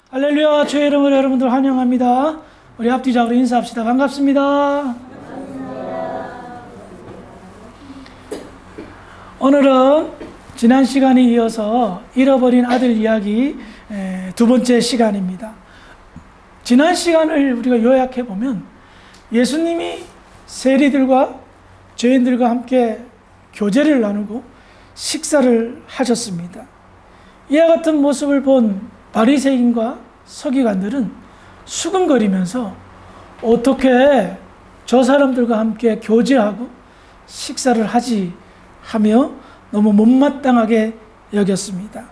할렐루야, 주의 이름으로 여러분들 환영합니다. 우리 앞뒤적으로 인사합시다. 반갑습니다. 오늘은 지난 시간에 이어서 잃어버린 아들 이야기 두 번째 시간입니다. 지난 시간을 우리가 요약해 보면 예수님이 세리들과 죄인들과 함께 교제를 나누고 식사를 하셨습니다. 이와 같은 모습을 본 바리새인과 서기관들은 수근거리면서 어떻게 저 사람들과 함께 교제하고 식사를 하지 하며 너무 못마땅하게 여겼습니다.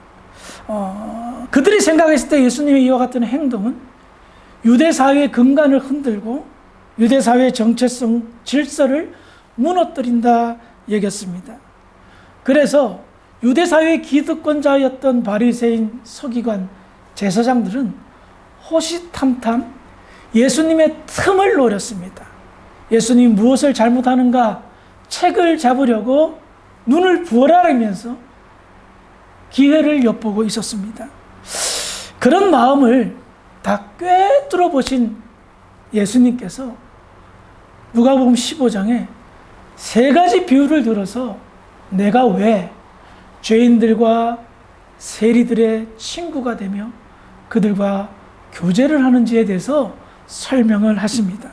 그들이 생각했을 때 예수님의 이와 같은 행동은 유대 사회의 근간을 흔들고 유대 사회의 정체성, 질서를 무너뜨린다 여겼습니다. 그래서 유대 사회의 기득권자였던 바리새인, 서기관, 제사장들은 호시탐탐 예수님의 틈을 노렸습니다. 예수님이 무엇을 잘못하는가 책을 잡으려고 눈을 부어라면서 기회를 엿보고 있었습니다. 그런 마음을 다 꿰뚫어 보신 예수님께서 누가복음 15장에 세 가지 비유를 들어서 내가 왜 죄인들과 세리들의 친구가 되며 그들과 교제를 하는지에 대해서 설명을 하십니다.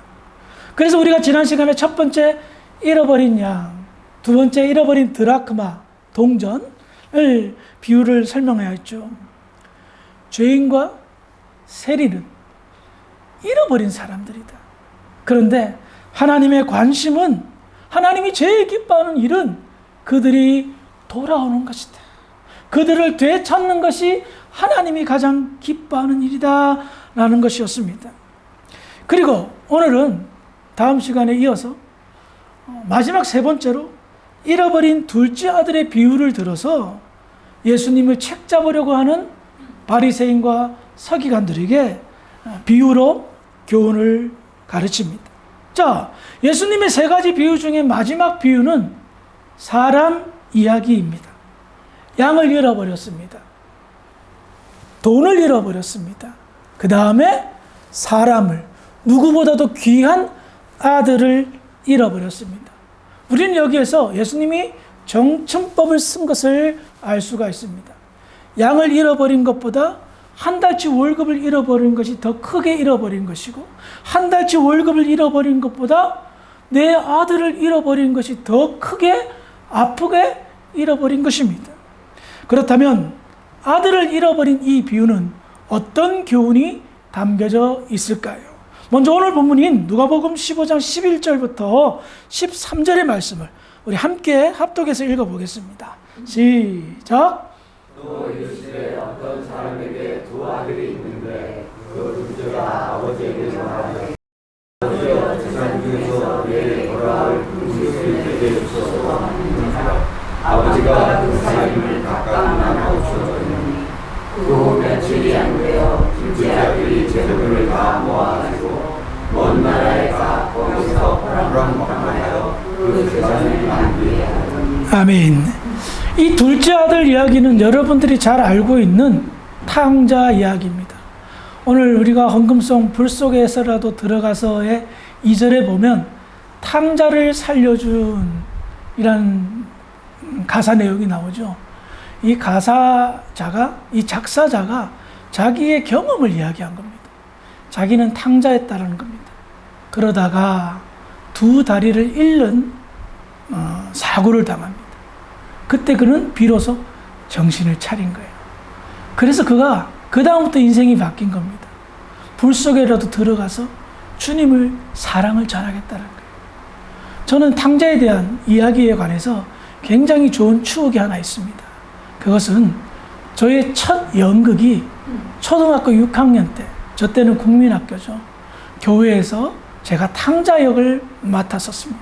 그래서 우리가 지난 시간에 첫 번째 잃어버린 양, 두 번째 잃어버린 드라크마, 동전을 비유를 설명하였죠. 죄인과 세리는 잃어버린 사람들이다. 그런데 하나님의 관심은, 하나님이 제일 기뻐하는 일은 그들이 돌아오는 것이다. 그들을 되찾는 것이 하나님이 가장 기뻐하는 일이다 라는 것이었습니다. 그리고 오늘은 다음 시간에 이어서 마지막 세 번째로 잃어버린 둘째 아들의 비유를 들어서 예수님을 책잡으려고 하는 바리새인과 서기관들에게 비유로 교훈을 가르칩니다. 자, 예수님의 세 가지 비유 중에 마지막 비유는 사람 이야기입니다. 양을 잃어버렸습니다. 돈을 잃어버렸습니다. 그 다음에 사람을, 누구보다도 귀한 아들을 잃어버렸습니다. 우리는 여기에서 예수님이 정천법을 쓴 것을 알 수가 있습니다. 양을 잃어버린 것보다 한 달치 월급을 잃어버린 것이 더 크게 잃어버린 것이고, 한 달치 월급을 잃어버린 것보다 내 아들을 잃어버린 것이 더 크게 아프게 잃어버린 것입니다. 그렇다면 아들을 잃어버린 이 비유는 어떤 교훈이 담겨져 있을까요? 먼저 오늘 본문인 누가복음 15장 11절부터 13절의 말씀을 우리 함께 합독해서 읽어보겠습니다. 시작. 또 이르시되 어떤 사람에게 두 아들이 있는데 그 둘째가 아버지에게 말하되 아버지여 재산 중에서 내 돌아올 음식을 내게 주소서. 아버지가 그 사람을 각각 나눠 주었더니 그 며칠이 안 되어 둘째 아들이 재물을 다 모아가지고 먼 나라에 가 거기서 호랑호랑하여 그 재산을 만들게 하더니. 아멘. 이 둘째 아들 이야기는 여러분들이 잘 알고 있는 탕자 이야기입니다. 오늘 우리가 헌금송 불 속에서라도 들어가서의 2절에 보면 탕자를 살려준 이란 가사 내용이 나오죠. 이 가사자가, 이 작사자가 자기의 경험을 이야기한 겁니다. 자기는 탕자였다는 겁니다. 그러다가 두 다리를 잃는 사고를 당합니다. 그때 그는 비로소 정신을 차린 거예요. 그래서 그가 그 다음부터 인생이 바뀐 겁니다. 불 속에라도 들어가서 주님을 사랑을 전하겠다는 거예요. 저는 탕자에 대한 이야기에 관해서 굉장히 좋은 추억이 하나 있습니다. 그것은 저의 첫 연극이 초등학교 6학년 때, 저 때는 국민학교죠. 교회에서 제가 탕자 역을 맡았었습니다.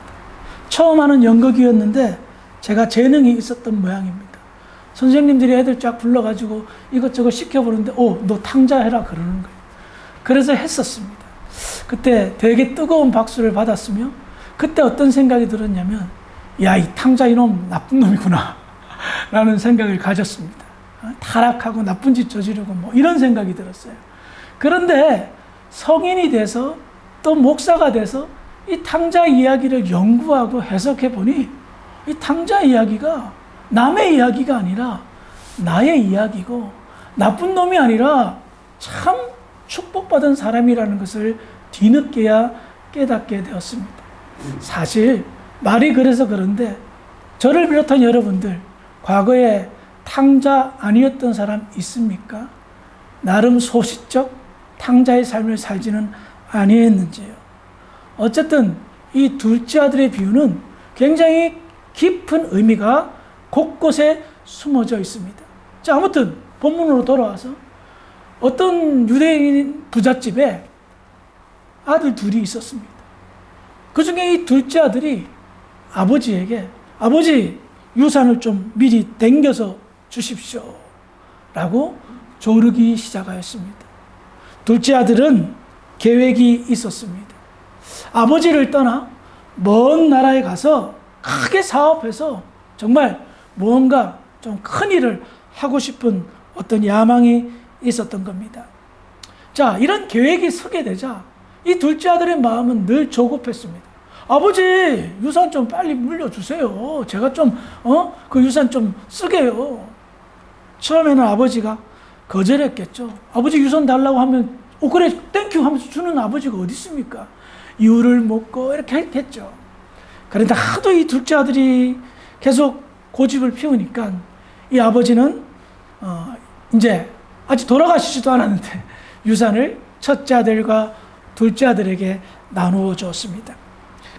처음 하는 연극이었는데 제가 재능이 있었던 모양입니다. 선생님들이 애들 쫙 불러가지고 이것저것 시켜보는데 너 탕자 해라 그러는 거예요. 그래서 했었습니다. 그때 되게 뜨거운 박수를 받았으며 그때 어떤 생각이 들었냐면 야, 이 탕자 이놈 나쁜 놈이구나 라는 생각을 가졌습니다. 타락하고 나쁜 짓 저지르고 뭐 이런 생각이 들었어요. 그런데 성인이 돼서 또 목사가 돼서 이 탕자 이야기를 연구하고 해석해 보니 이 탕자 이야기가 남의 이야기가 아니라 나의 이야기고 나쁜 놈이 아니라 참 축복받은 사람이라는 것을 뒤늦게야 깨닫게 되었습니다. 사실 말이 그래서 그런데 저를 비롯한 여러분들 과거에 탕자 아니었던 사람 있습니까? 나름 소시적 탕자의 삶을 살지는 아니했는지요. 어쨌든 이 둘째 아들의 비유는 굉장히 깊은 의미가 곳곳에 숨어져 있습니다. 자, 아무튼 본문으로 돌아와서 어떤 유대인 부잣집에 아들 둘이 있었습니다. 그 중에 이 둘째 아들이 아버지에게 아버지 유산을 좀 미리 땡겨서 주십시오 라고 조르기 시작하였습니다. 둘째 아들은 계획이 있었습니다. 아버지를 떠나 먼 나라에 가서 크게 사업해서 정말 무언가 좀 큰 일을 하고 싶은 어떤 야망이 있었던 겁니다. 자, 이런 계획이 서게 되자 이 둘째 아들의 마음은 늘 조급했습니다. 아버지, 유산 좀 빨리 물려주세요. 제가 좀, 그 유산 좀 쓰게요. 처음에는 아버지가 거절했겠죠. 아버지 유산 달라고 하면, 그래, 땡큐 하면서 주는 아버지가 어디 있습니까? 이유를 묻고 이렇게 했겠죠. 그런데 하도 이 둘째 아들이 계속 고집을 피우니까 이 아버지는, 이제 아직 돌아가시지도 않았는데 유산을 첫째 아들과 둘째 아들에게 나누어 줬습니다.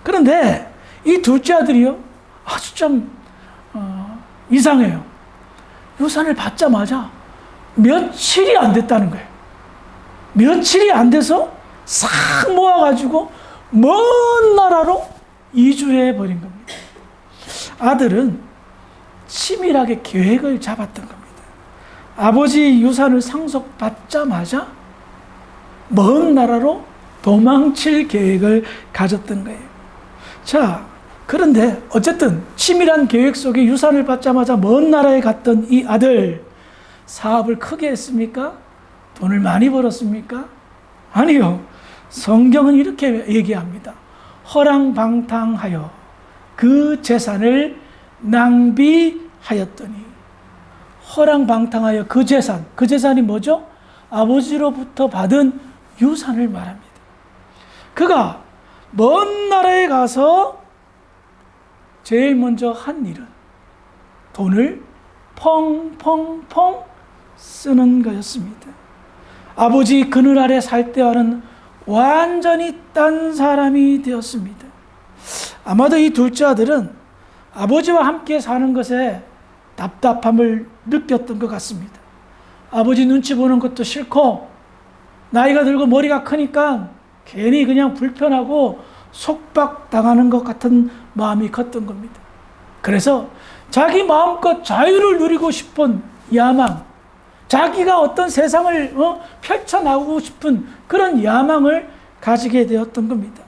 그런데 이 둘째 아들이요, 아주 좀 이상해요. 유산을 받자마자 며칠이 안 됐다는 거예요. 며칠이 안 돼서 싹 모아가지고 먼 나라로 이주해 버린 겁니다. 아들은 치밀하게 계획을 잡았던 겁니다. 아버지 유산을 상속받자마자 먼 나라로 도망칠 계획을 가졌던 거예요. 자, 그런데 어쨌든 치밀한 계획 속에 유산을 받자마자 먼 나라에 갔던 이 아들, 사업을 크게 했습니까? 돈을 많이 벌었습니까? 아니요. 성경은 이렇게 얘기합니다. 허랑방탕하여 그 재산을 낭비하였더니. 허랑방탕하여 그 재산이 뭐죠? 아버지로부터 받은 유산을 말합니다. 그가 먼 나라에 가서 제일 먼저 한 일은 돈을 펑펑펑 쓰는 거였습니다. 아버지 그늘 아래 살 때와는 완전히 딴 사람이 되었습니다. 아마도 이 둘째 아들은 아버지와 함께 사는 것에 답답함을 느꼈던 것 같습니다. 아버지 눈치 보는 것도 싫고 나이가 들고 머리가 크니까 괜히 그냥 불편하고 속박당하는 것 같은 마음이 컸던 겁니다. 그래서 자기 마음껏 자유를 누리고 싶은 야망, 자기가 어떤 세상을 펼쳐나가고 싶은 그런 야망을 가지게 되었던 겁니다.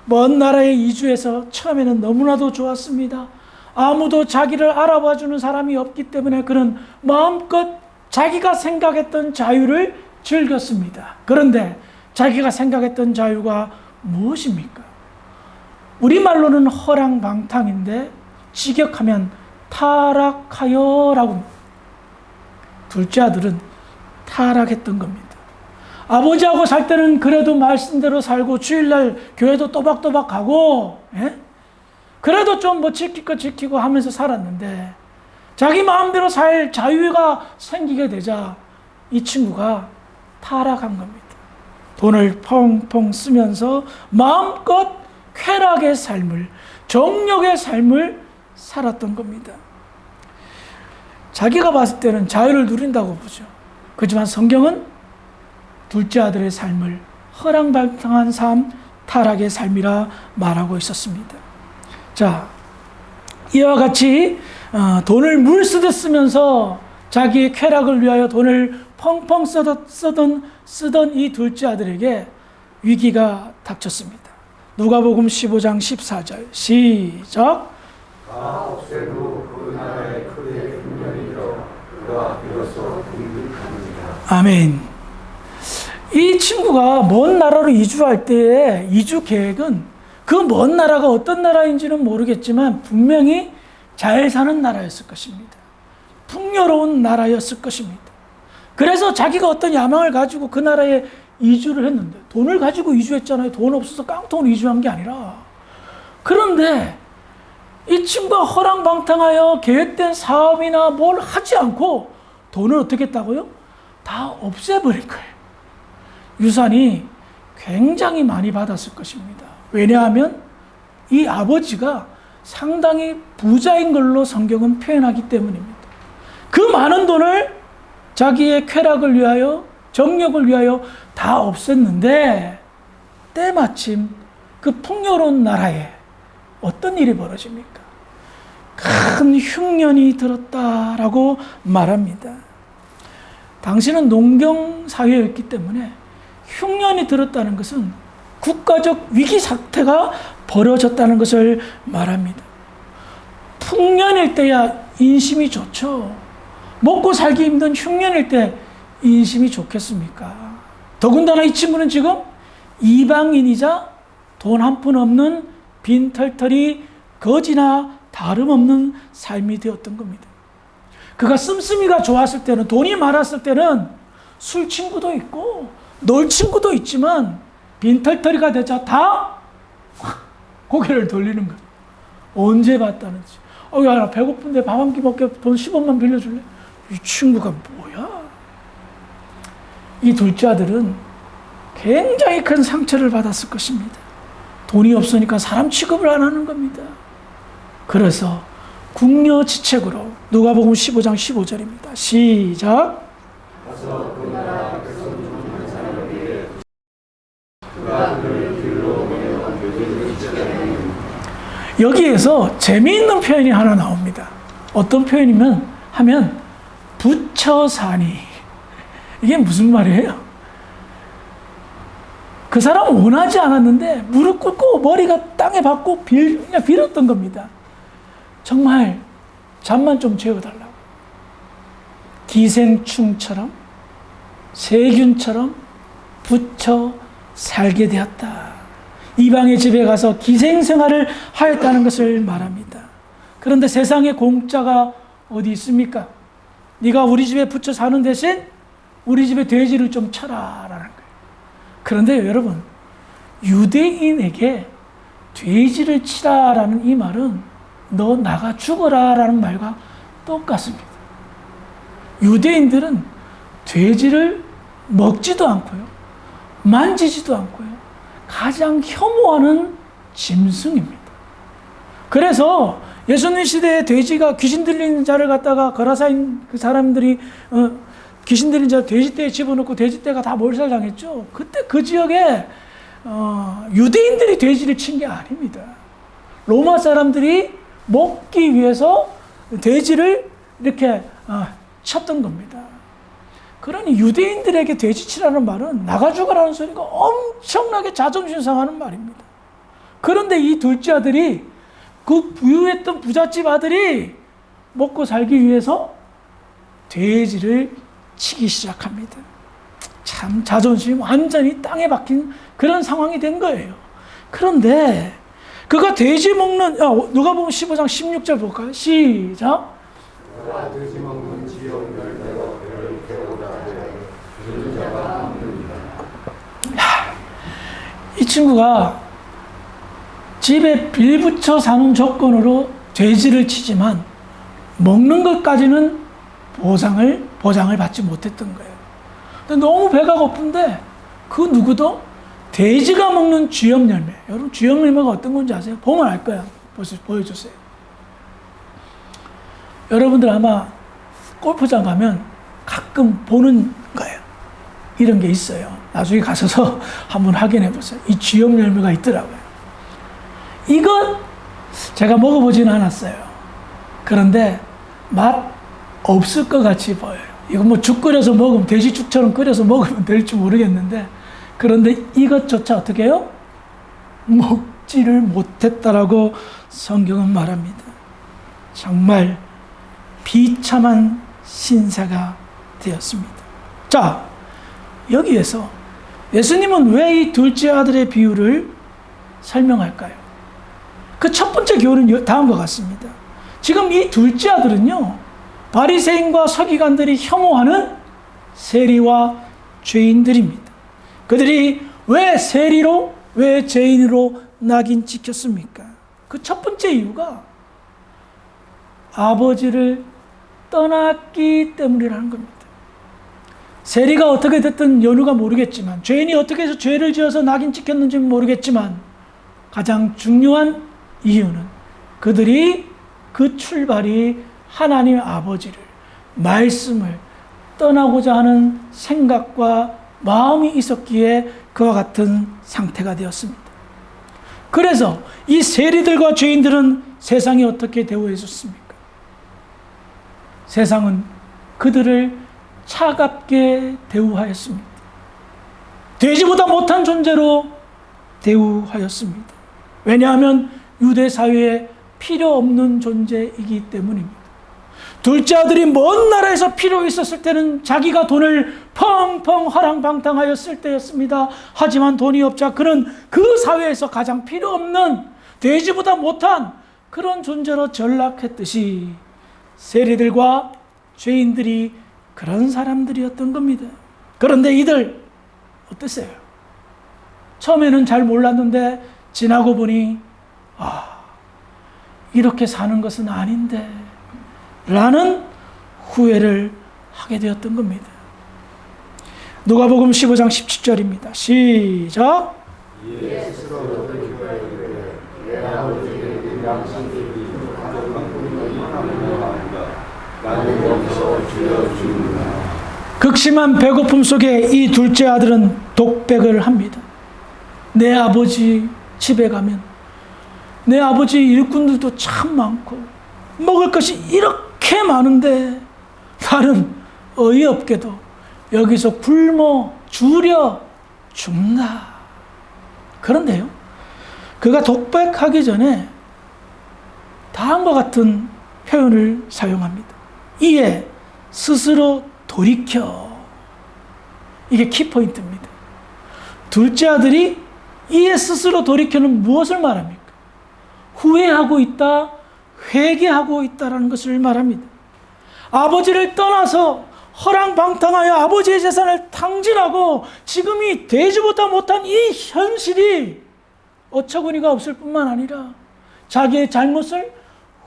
먼 나라에 이주해서 처음에는 너무나도 좋았습니다. 아무도 자기를 알아봐주는 사람이 없기 때문에 그는 마음껏 자기가 생각했던 자유를 즐겼습니다. 그런데 자기가 생각했던 자유가 무엇입니까? 우리말로는 허랑방탕인데 직역하면 타락하여라고. 둘째 아들은 타락했던 겁니다. 아버지하고 살 때는 그래도 말씀대로 살고 주일날 교회도 또박또박 가고, 그래도 좀 뭐 지킬 거 지키고 하면서 살았는데 자기 마음대로 살 자유가 생기게 되자 이 친구가 타락한 겁니다. 돈을 펑펑 쓰면서 마음껏 쾌락의 삶을, 정욕의 삶을 살았던 겁니다. 자기가 봤을 때는 자유를 누린다고 보죠. 그렇지만 성경은 둘째 아들의 삶을 허랑방탕한 삶, 타락의 삶이라 말하고 있었습니다. 자, 이와 같이 돈을 물 쓰듯 쓰면서 자기의 쾌락을 위하여 돈을 펑펑 쓰던 이 둘째 아들에게 위기가 닥쳤습니다. 누가복음 15장 14절 시작. 다 없앤 후 그 나라에 크게 흉년이 일어 그가 비로소 궁극합니다. 아멘. 이 친구가 먼 나라로 이주할 때의 이주 계획은 그 먼 나라가 어떤 나라인지는 모르겠지만 분명히 잘 사는 나라였을 것입니다. 풍요로운 나라였을 것입니다. 그래서 자기가 어떤 야망을 가지고 그 나라에 이주를 했는데, 돈을 가지고 이주했잖아요. 돈 없어서 깡통으로 이주한 게 아니라. 그런데 이 친구가 허랑방탕하여 계획된 사업이나 뭘 하지 않고 돈을 어떻게 했다고요? 다 없애버린 거예요. 유산이 굉장히 많이 받았을 것입니다. 왜냐하면 이 아버지가 상당히 부자인 걸로 성경은 표현하기 때문입니다. 그 많은 돈을 자기의 쾌락을 위하여, 정력을 위하여 다 없앴는데 때마침 그 풍요로운 나라에 어떤 일이 벌어집니까? 큰 흉년이 들었다라고 말합니다. 당시는 농경 사회였기 때문에 흉년이 들었다는 것은 국가적 위기 사태가 벌어졌다는 것을 말합니다. 풍년일 때야 인심이 좋죠. 먹고 살기 힘든 흉년일 때 인심이 좋겠습니까? 더군다나 이 친구는 지금 이방인이자 돈 한 푼 없는 빈털터리 거지나 다름없는 삶이 되었던 겁니다. 그가 씀씀이가 좋았을 때는, 돈이 많았을 때는 술 친구도 있고 놀 친구도 있지만 빈털터리가 되자 다 고개를 돌리는 거예요. 언제 봤다는지. 야, 나 배고픈데 밥 한 끼 먹게 돈 10원만 빌려줄래? 이 친구가 뭐야? 이 둘째 아들은 굉장히 큰 상처를 받았을 것입니다. 돈이 없으니까 사람 취급을 안 하는 겁니다. 그래서 궁여지책으로 누가복음 15장 15절입니다. 시작. 가서 그 나라 백성 중 한 사람에게 그가 그를 길로 보내어 교제를 시작하니. 여기에서 재미있는 표현이 하나 나옵니다. 어떤 표현이면 하면 부처사니. 이게 무슨 말이에요? 그 사람은 원하지 않았는데 무릎 꿇고 머리가 땅에 박고 그냥 빌었던 겁니다. 정말 잠만 좀 재워달라고. 기생충처럼 세균처럼 붙여 살게 되었다. 이방의 집에 가서 기생생활을 하였다는 것을 말합니다. 그런데 세상에 공짜가 어디 있습니까? 네가 우리 집에 붙여 사는 대신 우리 집에 돼지를 좀 쳐라라는 거예요. 그런데 여러분, 유대인에게 돼지를 치라라는 이 말은 너 나가 죽어라라는 말과 똑같습니다. 유대인들은 돼지를 먹지도 않고요, 만지지도 않고요, 가장 혐오하는 짐승입니다. 그래서 예수님 시대에 돼지가 귀신 들린 자를 갖다가 거라사인 그 사람들이 귀신 들린 자 돼지떼에 집어넣고 돼지떼가 다 몰살당했죠. 그때 그 지역에 유대인들이 돼지를 친 게 아닙니다. 로마 사람들이 먹기 위해서 돼지를 이렇게 쳤던 겁니다. 그러니 유대인들에게 돼지치라는 말은 나가 죽어라는 소리가 엄청나게 자존심 상하는 말입니다. 그런데 이 둘째 아들이, 그 부유했던 부잣집 아들이 먹고 살기 위해서 돼지를 치기 시작합니다. 참 자존심이 완전히 땅에 박힌 그런 상황이 된 거예요. 그런데 그가 돼지 먹는, 누가복음 15장 16절 볼까요? 시작. 그가 돼지 먹는 지역 열매로 배를 태우다 주는 자가 없느니라. 이 친구가 집에 빌붙여 사는 조건으로 돼지를 치지만 먹는 것까지는 보장을 받지 못했던 거예요. 근데 너무 배가 고픈데 그 누구도 돼지가 먹는 쥐염 열매. 여러분, 쥐염 열매가 어떤 건지 아세요? 보면 알 거야. 보여주세요. 여러분들 아마 골프장 가면 가끔 보는 거예요. 이런 게 있어요. 나중에 가셔서 한번 확인해 보세요. 이 쥐염 열매가 있더라고요. 이건 제가 먹어보지는 않았어요. 그런데 맛 없을 것 같이 보여요. 이거 뭐 죽 끓여서 먹으면, 돼지죽처럼 끓여서 먹으면 될지 모르겠는데, 그런데 이것조차 어떻게 해요? 먹지를 못했다라고 성경은 말합니다. 정말 비참한 신세가 되었습니다. 자, 여기에서 예수님은 왜 이 둘째 아들의 비유를 설명할까요? 그 첫 번째 교훈은 다음과 같습니다. 지금 이 둘째 아들은요, 바리새인과 서기관들이 혐오하는 세리와 죄인들입니다. 그들이 왜 세리로, 왜 죄인으로 낙인 찍혔습니까? 그 첫 번째 이유가 아버지를 떠났기 때문이라는 겁니다. 세리가 어떻게 됐든 연유가 모르겠지만, 죄인이 어떻게 해서 죄를 지어서 낙인 찍혔는지 모르겠지만, 가장 중요한 이유는 그들이 그 출발이 하나님 아버지를, 말씀을 떠나고자 하는 생각과 마음이 있었기에 그와 같은 상태가 되었습니다. 그래서 이 세리들과 죄인들은 세상이 어떻게 대우해 줬습니까? 세상은 그들을 차갑게 대우하였습니다. 돼지보다 못한 존재로 대우하였습니다. 왜냐하면 유대 사회에 필요 없는 존재이기 때문입니다. 둘째 아들이 먼 나라에서 필요 있었을 때는 자기가 돈을 펑펑 허랑방탕하였을 때였습니다. 하지만 돈이 없자 그는 그 사회에서 가장 필요 없는 돼지보다 못한 그런 존재로 전락했듯이 세리들과 죄인들이 그런 사람들이었던 겁니다. 그런데 이들 어땠어요? 처음에는 잘 몰랐는데 지나고 보니 이렇게 사는 것은 아닌데 라는 후회를 하게 되었던 겁니다. 누가복음 15장 17절입니다. 시작. 극심한 배고픔 속에 이 둘째 아들은 독백을 합니다. 내 아버지 집에 가면 내 아버지 일꾼들도 참 많고 먹을 것이 이렇게 많은데 나는 어이없게도 여기서 굶어 죽으려 죽나. 그런데요, 그가 독백하기 전에 다음과 같은 표현을 사용합니다. 이에 스스로 돌이켜. 이게 키포인트입니다. 둘째 아들이 이에 스스로 돌이켜는 무엇을 말합니까? 후회하고 있다, 회개하고 있다라는 것을 말합니다. 아버지를 떠나서 허랑방탕하여 아버지의 재산을 탕진하고 지금이 돼지보다 못한 이 현실이 어처구니가 없을 뿐만 아니라 자기의 잘못을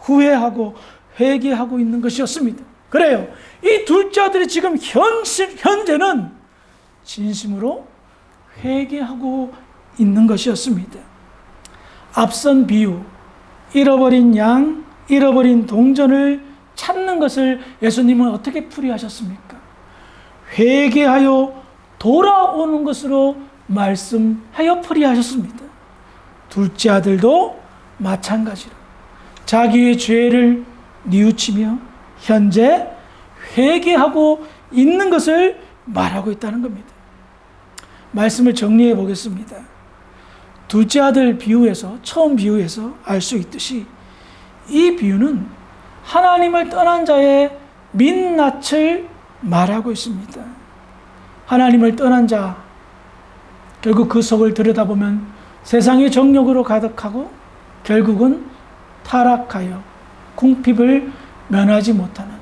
후회하고 회개하고 있는 것이었습니다. 그래요. 이 둘째 아들이 지금 현재는 진심으로 회개하고 있는 것이었습니다. 앞선 비유, 잃어버린 양, 잃어버린 동전을 찾는 것을 예수님은 어떻게 풀이하셨습니까? 회개하여 돌아오는 것으로 말씀하여 풀이하셨습니다. 둘째 아들도 마찬가지로 자기의 죄를 뉘우치며 현재 회개하고 있는 것을 말하고 있다는 겁니다. 말씀을 정리해 보겠습니다. 둘째 아들 비유에서, 처음 비유에서 알 수 있듯이 이 비유는 하나님을 떠난 자의 민낯을 말하고 있습니다. 하나님을 떠난 자, 결국 그 속을 들여다보면 세상의 정욕으로 가득하고 결국은 타락하여 궁핍을 면하지 못하는,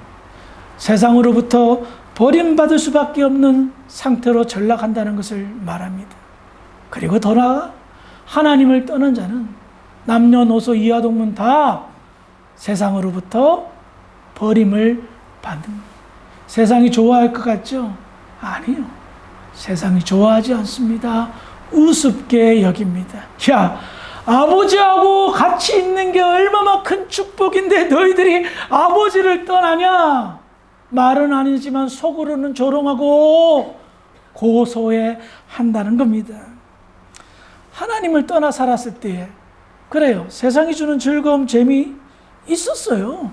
세상으로부터 버림받을 수밖에 없는 상태로 전락한다는 것을 말합니다. 그리고 더 나아가 하나님을 떠난 자는 남녀노소 이하동문 다 세상으로부터 버림을 받는, 세상이 좋아할 것 같죠? 아니요. 세상이 좋아하지 않습니다. 우습게 여깁니다. 야, 아버지하고 같이 있는 게 얼마나 큰 축복인데 너희들이 아버지를 떠나냐? 말은 아니지만 속으로는 조롱하고 고소해 한다는 겁니다. 하나님을 떠나 살았을 때에 그래요. 세상이 주는 즐거움, 재미 있었어요.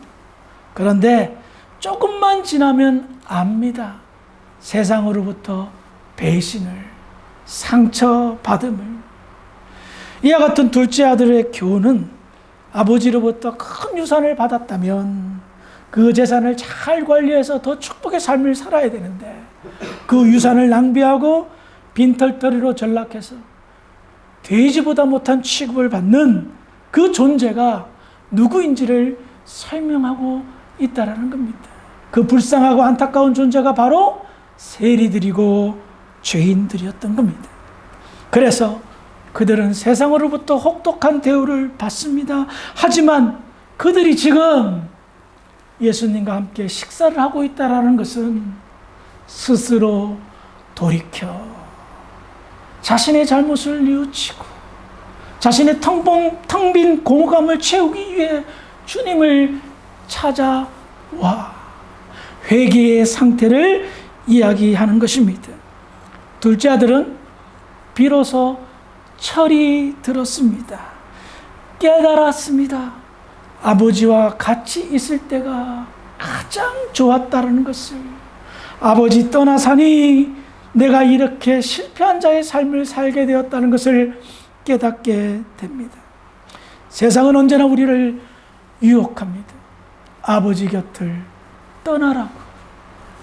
그런데 조금만 지나면 압니다. 세상으로부터 배신을, 상처받음을. 이와 같은 둘째 아들의 교훈은 아버지로부터 큰 유산을 받았다면 그 재산을 잘 관리해서 더 축복의 삶을 살아야 되는데 그 유산을 낭비하고 빈털터리로 전락해서 돼지보다 못한 취급을 받는 그 존재가 누구인지를 설명하고 있다라는 겁니다. 그 불쌍하고 안타까운 존재가 바로 세리들이고 죄인들이었던 겁니다. 그래서 그들은 세상으로부터 혹독한 대우를 받습니다. 하지만 그들이 지금 예수님과 함께 식사를 하고 있다는 것은 스스로 돌이켜 자신의 잘못을 뉘우치고 자신의 텅 빈 공허감을 채우기 위해 주님을 찾아와 회개의 상태를 이야기하는 것입니다. 둘째 아들은 비로소 철이 들었습니다. 깨달았습니다. 아버지와 같이 있을 때가 가장 좋았다는 것을. 아버지 떠나사니 내가 이렇게 실패한 자의 삶을 살게 되었다는 것을 깨닫게 됩니다. 세상은 언제나 우리를 유혹합니다. 아버지 곁을 떠나라고.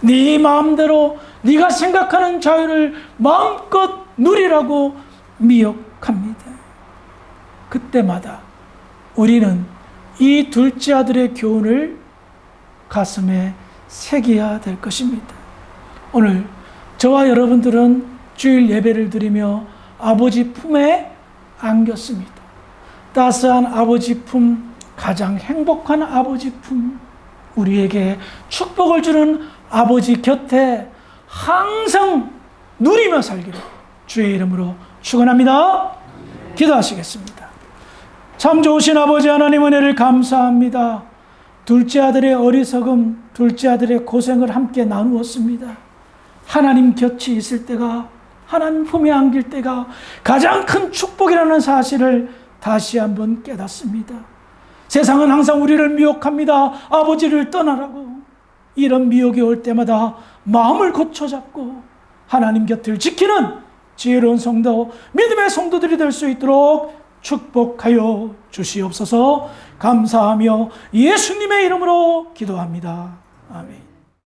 네 마음대로 네가 생각하는 자유를 마음껏 누리라고 미혹합니다. 그때마다 우리는 이 둘째 아들의 교훈을 가슴에 새겨야 될 것입니다. 오늘 저와 여러분들은 주일 예배를 드리며 아버지 품에 안겼습니다. 따스한 아버지 품, 가장 행복한 아버지 품, 우리에게 축복을 주는 아버지 곁에 항상 누리며 살기를 주의 이름으로 축원합니다. 기도하시겠습니다. 참 좋으신 아버지 하나님 은혜를 감사합니다. 둘째 아들의 어리석음, 둘째 아들의 고생을 함께 나누었습니다. 하나님 곁이 있을 때가, 하나님 품에 안길 때가 가장 큰 축복이라는 사실을 다시 한번 깨닫습니다. 세상은 항상 우리를 미혹합니다. 아버지를 떠나라고. 이런 미혹이 올 때마다 마음을 고쳐잡고 하나님 곁을 지키는 지혜로운 성도, 믿음의 성도들이 될 수 있도록 축복하여 주시옵소서. 감사하며 예수님의 이름으로 기도합니다. 아멘.